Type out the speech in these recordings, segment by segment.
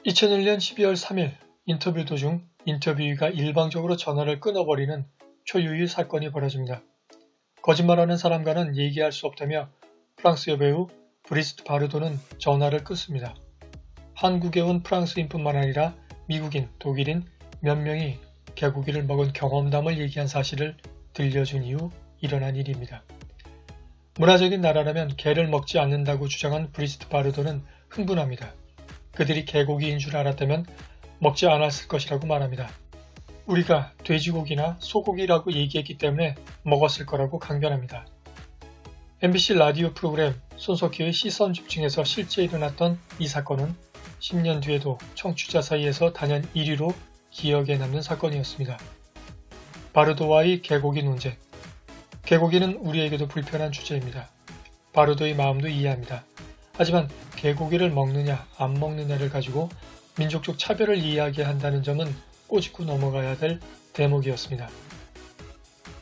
2001년 12월 3일 인터뷰 도중 인터뷰가 일방적으로 전화를 끊어버리는 초유의 사건이 벌어집니다. 거짓말하는 사람과는 얘기할 수 없다며 프랑스 여배우 브리지트 바르도는 전화를 끊습니다. 한국에 온 프랑스인뿐만 아니라 미국인, 독일인 몇 명이 개고기를 먹은 경험담을 얘기한 사실을 들려준 이후 일어난 일입니다. 문화적인 나라라면 개를 먹지 않는다고 주장한 브리지트 바르도는 흥분합니다. 그들이 개고기인 줄 알았다면 먹지 않았을 것이라고 말합니다. 우리가 돼지고기나 소고기라고 얘기했기 때문에 먹었을 거라고 강변합니다. MBC 라디오 프로그램 손석희의 시선 집중에서 실제 일어났던 이 사건은 10년 뒤에도 청취자 사이에서 단연 1위로 기억에 남는 사건이었습니다. 바르도와의 개고기 논쟁. 개고기는 우리에게도 불편한 주제입니다. 바르도의 마음도 이해합니다. 하지만 개고기를 먹느냐 안 먹느냐를 가지고 민족적 차별을 이야기한다는 점은 꼬집고 넘어가야 될 대목이었습니다.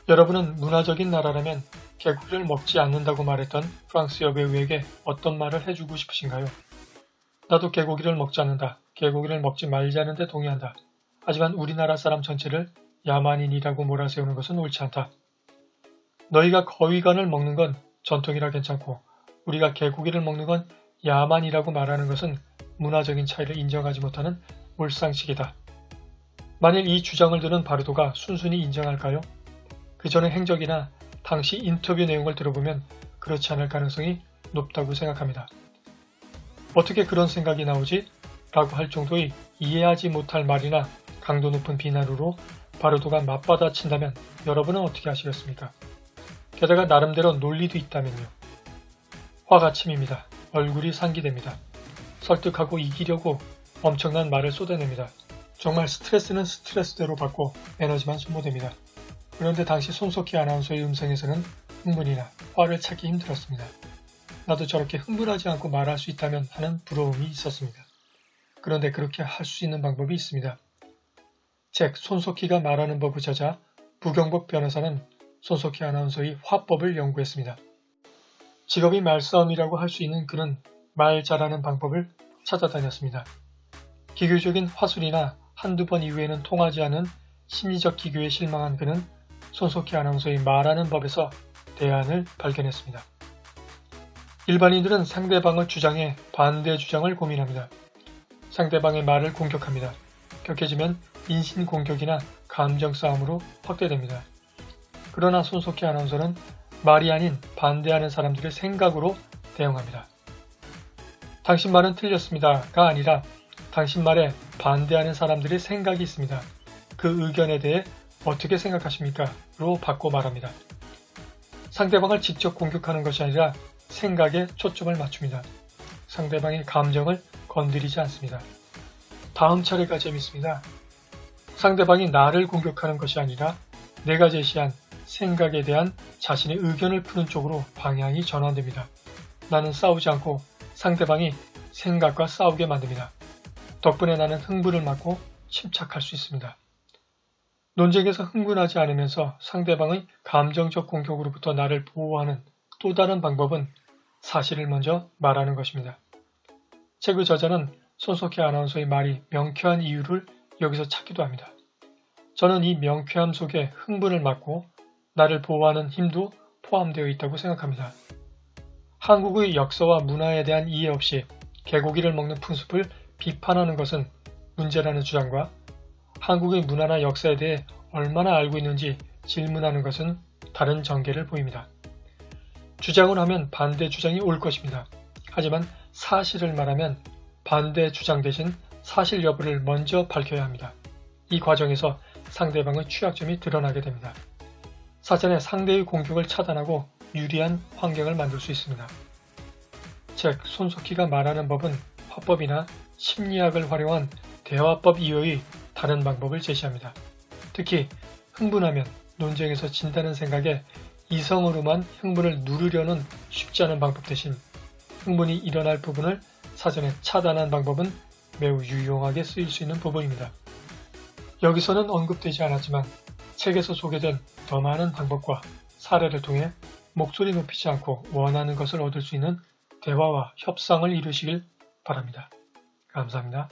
여러분은 문화적인 나라라면 개고기를 먹지 않는다고 말했던 프랑스 여배우에게 어떤 말을 해주고 싶으신가요? 나도 개고기를 먹지 않는다. 개고기를 먹지 말자는데 동의한다. 하지만 우리나라 사람 전체를 야만인이라고 몰아세우는 것은 옳지 않다. 너희가 거위간을 먹는 건 전통이라 괜찮고 우리가 개고기를 먹는 건 야만이라고 말하는 것은 문화적인 차이를 인정하지 못하는 몰상식이다. 만일 이 주장을 들은 바르도가 순순히 인정할까요? 그 전의 행적이나 당시 인터뷰 내용을 들어보면 그렇지 않을 가능성이 높다고 생각합니다. 어떻게 그런 생각이 나오지? 라고 할 정도의 이해하지 못할 말이나 강도 높은 비난으로 바르도가 맞받아친다면 여러분은 어떻게 하시겠습니까? 게다가 나름대로 논리도 있다면요. 화가 치밉니다. 얼굴이 상기됩니다. 설득하고 이기려고 엄청난 말을 쏟아냅니다. 정말 스트레스는 스트레스대로 받고 에너지만 소모됩니다. 그런데 당시 손석희 아나운서의 음성에서는 흥분이나 화를 찾기 힘들었습니다. 나도 저렇게 흥분하지 않고 말할 수 있다면 하는 부러움이 있었습니다. 그런데 그렇게 할 수 있는 방법이 있습니다. 책 손석희가 말하는 법의 저자 부경복 변호사는 손석희 아나운서의 화법을 연구했습니다. 직업이 말싸움이라고 할 수 있는 그는 말 잘하는 방법을 찾아다녔습니다. 기교적인 화술이나 한두 번 이후에는 통하지 않은 심리적 기교에 실망한 그는 손석희 아나운서의 말하는 법에서 대안을 발견했습니다. 일반인들은 상대방의 주장에 반대 주장을 고민합니다. 상대방의 말을 공격합니다. 격해지면 인신공격이나 감정싸움으로 확대됩니다. 그러나 손석희 아나운서는 말이 아닌 반대하는 사람들의 생각으로 대응합니다. 당신 말은 틀렸습니다가 아니라 당신 말에 반대하는 사람들의 생각이 있습니다. 그 의견에 대해 어떻게 생각하십니까? 로 바꿔 말합니다. 상대방을 직접 공격하는 것이 아니라 생각에 초점을 맞춥니다. 상대방의 감정을 건드리지 않습니다. 다음 차례가 재밌습니다. 상대방이 나를 공격하는 것이 아니라 내가 제시한 생각에 대한 자신의 의견을 푸는 쪽으로 방향이 전환됩니다. 나는 싸우지 않고 상대방이 생각과 싸우게 만듭니다. 덕분에 나는 흥분을 막고 침착할 수 있습니다. 논쟁에서 흥분하지 않으면서 상대방의 감정적 공격으로부터 나를 보호하는 또 다른 방법은 사실을 먼저 말하는 것입니다. 책의 저자는 손석희 아나운서의 말이 명쾌한 이유를 여기서 찾기도 합니다. 저는 이 명쾌함 속에 흥분을 막고 나를 보호하는 힘도 포함되어 있다고 생각합니다. 한국의 역사와 문화에 대한 이해 없이 개고기를 먹는 풍습을 비판하는 것은 문제라는 주장과 한국의 문화나 역사에 대해 얼마나 알고 있는지 질문하는 것은 다른 전개를 보입니다. 주장을 하면 반대 주장이 올 것입니다. 하지만 사실을 말하면 반대 주장 대신 사실 여부를 먼저 밝혀야 합니다. 이 과정에서 상대방의 취약점이 드러나게 됩니다. 사전에 상대의 공격을 차단하고 유리한 환경을 만들 수 있습니다. 책 손석희가 말하는 법은 화법이나 심리학을 활용한 대화법 이외의 다른 방법을 제시합니다. 특히 흥분하면 논쟁에서 진다는 생각에 이성으로만 흥분을 누르려는 쉽지 않은 방법 대신 흥분이 일어날 부분을 사전에 차단한 방법은 매우 유용하게 쓰일 수 있는 부분입니다. 여기서는 언급되지 않았지만 책에서 소개된 더 많은 방법과 사례를 통해 목소리 높이지 않고 원하는 것을 얻을 수 있는 대화와 협상을 이루시길 바랍니다. 감사합니다.